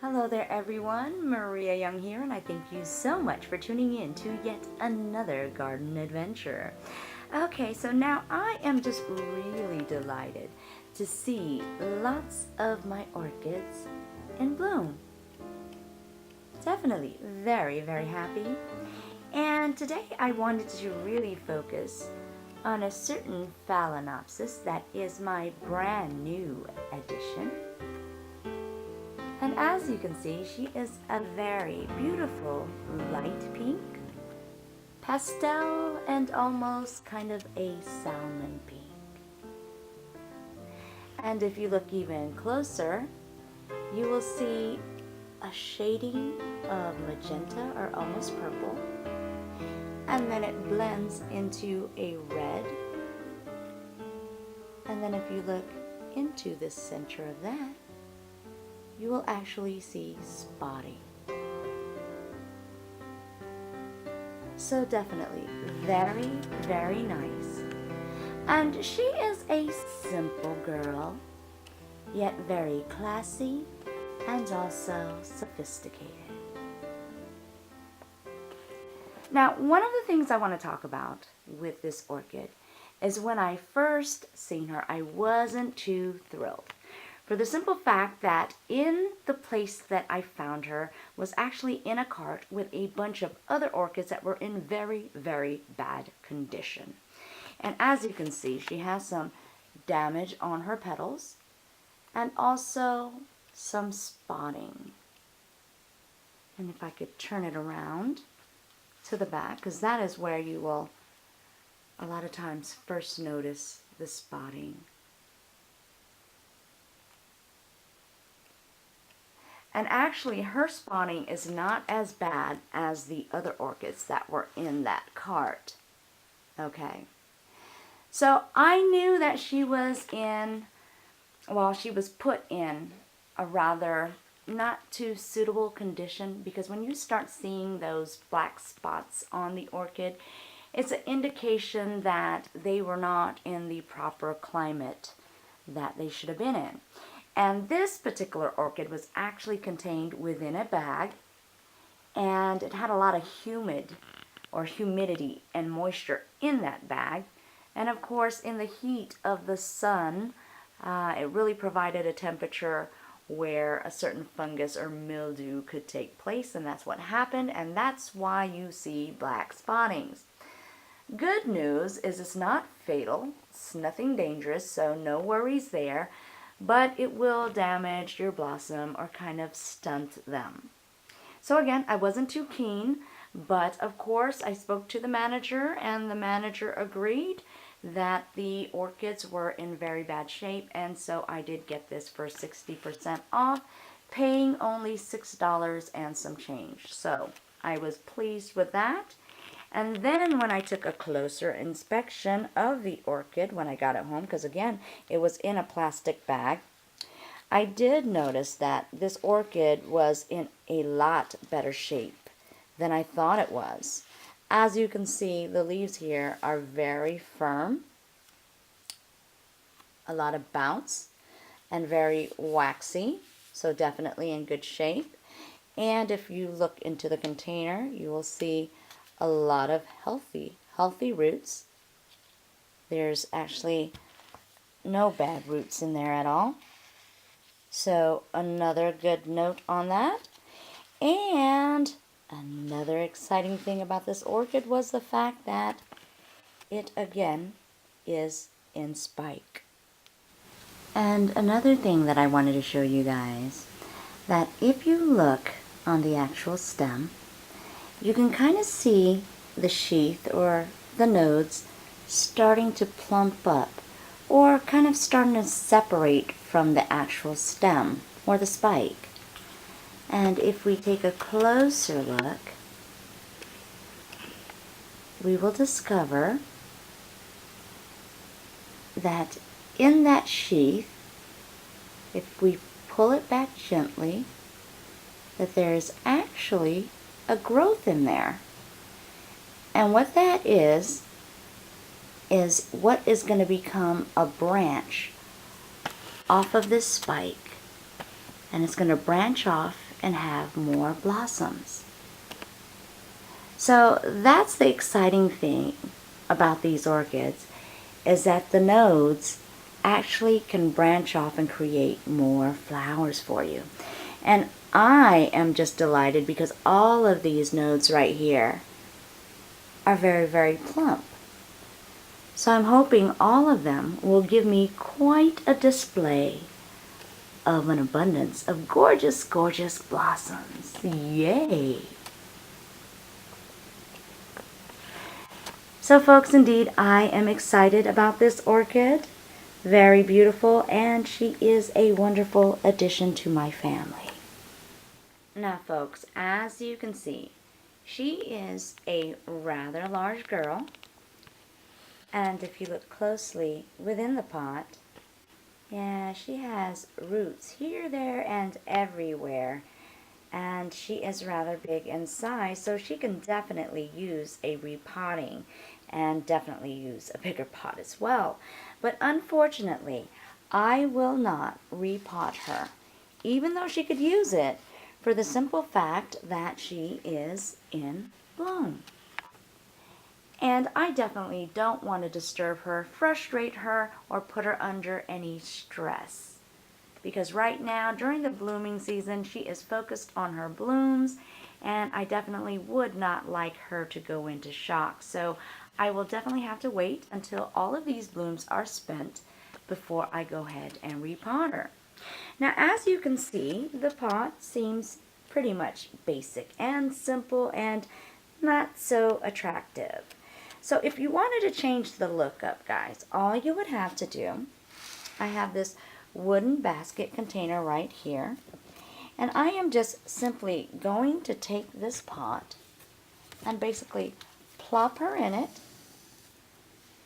Hello there everyone, Maria Young here, and I thank you so much for tuning in to yet another garden adventure. Okay, so now I am just really delighted to see lots of my orchids in bloom. Definitely very, very happy. And today I wanted to really focus on a certain Phalaenopsis that is my brand new addition. And as you can see, she is a very beautiful light pink, pastel, and almost kind of a salmon pink. And if you look even closer, you will see a shading of magenta or almost purple, and then it blends into a red. And then if you look into the center of that, you will actually see spotting. So definitely very, very nice. And she is a simple girl, yet very classy and also sophisticated. Now, one of the things I want to talk about with this orchid is when I first seen her, I wasn't too thrilled. For the simple fact that in the place that I found her was actually in a cart with a bunch of other orchids that were in very, very bad condition. And as you can see, she has some damage on her petals and also some spotting. And if I could turn it around to the back, because that is where you will a lot of times first notice the spotting. And actually, her spotting is not as bad as the other orchids that were in that cart. Okay. So I knew that she was she was put in a rather not too suitable condition, because when you start seeing those black spots on the orchid, it's an indication that they were not in the proper climate that they should have been in. And this particular orchid was actually contained within a bag, and it had a lot of humidity and moisture in that bag. And of course, in the heat of the sun, it really provided a temperature where a certain fungus or mildew could take place, and that's what happened, and that's why you see black spottings. Good news is it's not fatal, it's nothing dangerous, so no worries there. But it will damage your blossom or kind of stunt them. So again, I wasn't too keen, but of course I spoke to the manager, and the manager agreed that the orchids were in very bad shape, and so I did get this for 60% off, paying only $6 and some change. So I was pleased with that. And then when I took a closer inspection of the orchid when I got it home, because again, it was in a plastic bag, I did notice that this orchid was in a lot better shape than I thought it was. As you can see, the leaves here are very firm, a lot of bounce, and very waxy, so definitely in good shape. And if you look into the container, you will see a lot of healthy roots. There's actually no bad roots in there at all. So another good note on that. And another exciting thing about this orchid was the fact that it again is in spike. And another thing that I wanted to show you guys, that if you look on the actual stem, you can kind of see the sheath or the nodes starting to plump up, or kind of starting to separate from the actual stem or the spike. And if we take a closer look, we will discover that in that sheath, if we pull it back gently, that there is actually a growth in there. And what that is what is going to become a branch off of this spike, and it's going to branch off and have more blossoms. So that's the exciting thing about these orchids, is that the nodes actually can branch off and create more flowers for you. And I am just delighted because all of these nodes right here are very, very plump. So I'm hoping all of them will give me quite a display of an abundance of gorgeous, gorgeous blossoms. Yay! So folks, indeed, I am excited about this orchid. Very beautiful, and she is a wonderful addition to my family. Now folks, as you can see, she is a rather large girl. And if you look closely within the pot, yeah, she has roots here, there, and everywhere. And she is rather big in size, so she can definitely use a repotting and definitely use a bigger pot as well. But unfortunately, I will not repot her, even though she could use it, for the simple fact that she is in bloom. And I definitely don't want to disturb her, frustrate her, or put her under any stress. Because right now, during the blooming season, she is focused on her blooms, and I definitely would not like her to go into shock. So I will definitely have to wait until all of these blooms are spent before I go ahead and repot her. Now, as you can see, the pot seems pretty much basic and simple and not so attractive. So if you wanted to change the look up, guys, all you would have to do, I have this wooden basket container right here, and I am just simply going to take this pot and basically plop her in it,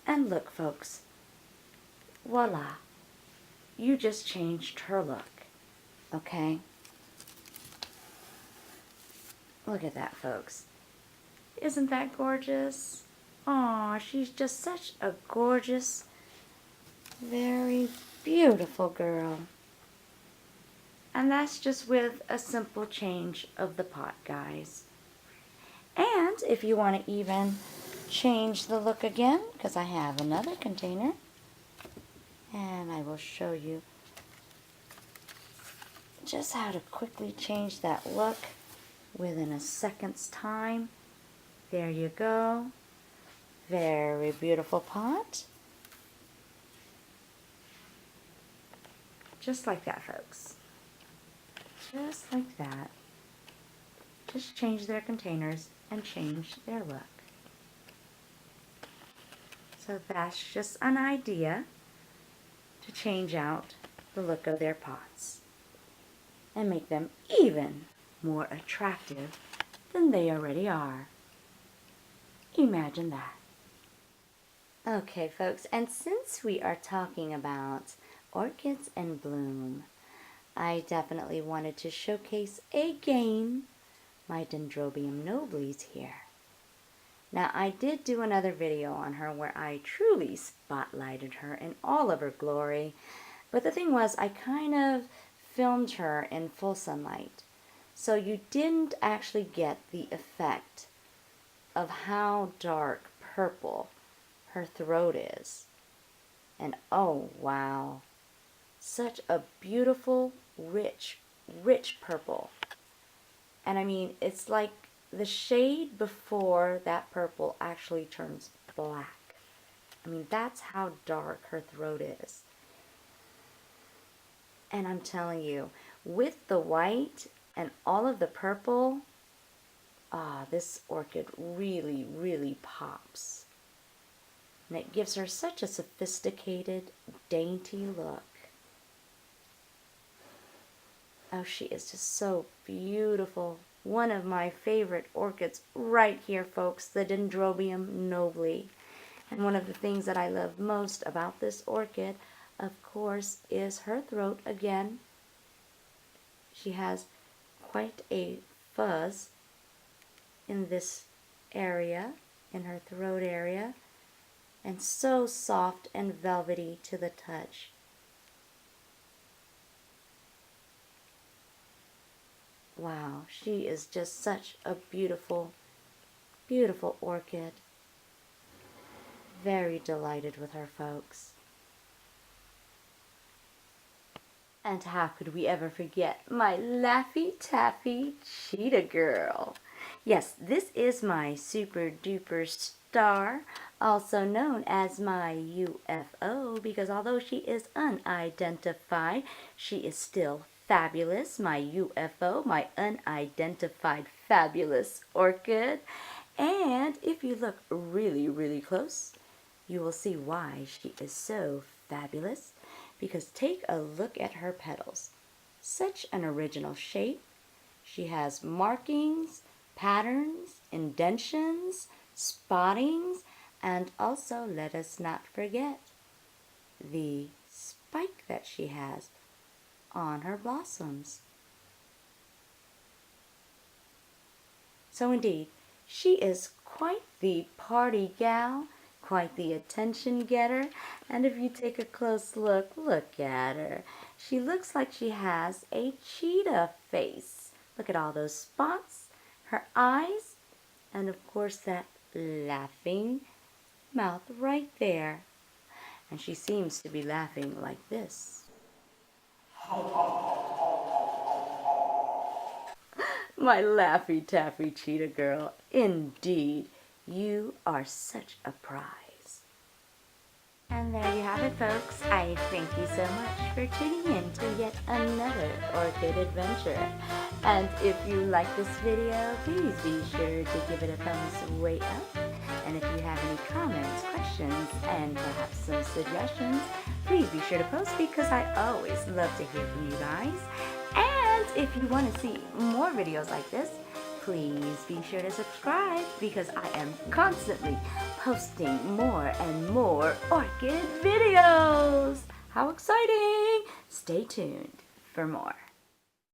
and look folks, voila, you just changed her look, okay? Look at that, folks. Isn't that gorgeous? Aw, she's just such a gorgeous, very beautiful girl. And that's just with a simple change of the pot, guys. And if you want to even change the look again, because I have another container, and I will show you just how to quickly change that look within a second's time. There you go. Very beautiful pot. Just like that, folks. Just like that. Just change their containers and change their look. So that's just an idea to change out the look of their pots and make them even more attractive than they already are. Imagine that. Okay, folks, and since we are talking about orchids in bloom, I definitely wanted to showcase again my Dendrobium nobilis here. Now, I did do another video on her where I truly spotlighted her in all of her glory, but the thing was I kind of filmed her in full sunlight, so you didn't actually get the effect of how dark purple her throat is. And oh wow, such a beautiful, rich, rich purple. And I mean, it's like the shade before that purple actually turns black. I mean, that's how dark her throat is. And I'm telling you, with the white and all of the purple, this orchid really, really pops. And it gives her such a sophisticated, dainty look. Oh, she is just so beautiful. One of my favorite orchids right here, folks, the Dendrobium nobili. And one of the things that I love most about this orchid, of course, is her throat again. She has quite a fuzz in this area, in her throat area, and so soft and velvety to the touch. Wow, she is just such a beautiful, beautiful orchid. Very delighted with her folks. And how could we ever forget my Laffy Taffy Cheetah Girl? Yes, this is my super duper star, also known as my UFO, because although she is unidentified, she is still fabulous. My UFO, my unidentified fabulous orchid. And if you look really, really close, you will see why she is so fabulous, because take a look at her petals. Such an original shape. She has markings, patterns, indentions, spottings, and also, let us not forget, the spike that she has on her blossoms. So indeed, she is quite the party gal, quite the attention getter, and if you take a close look, look at her. She looks like she has a cheetah face. Look at all those spots, her eyes, and of course that laughing mouth right there. And she seems to be laughing like this. My Laffy Taffy Cheetah Girl, indeed, you are such a prize. And there you have it, folks. I thank you so much for tuning in to yet another orchid adventure. And if you like this video, please be sure to give it a thumbs way up. And if you have any comments, questions, and perhaps some suggestions, please be sure to post, because I always love to hear from you guys. And if you want to see more videos like this, please be sure to subscribe, because I am constantly posting more and more orchid videos. How exciting! Stay tuned for more.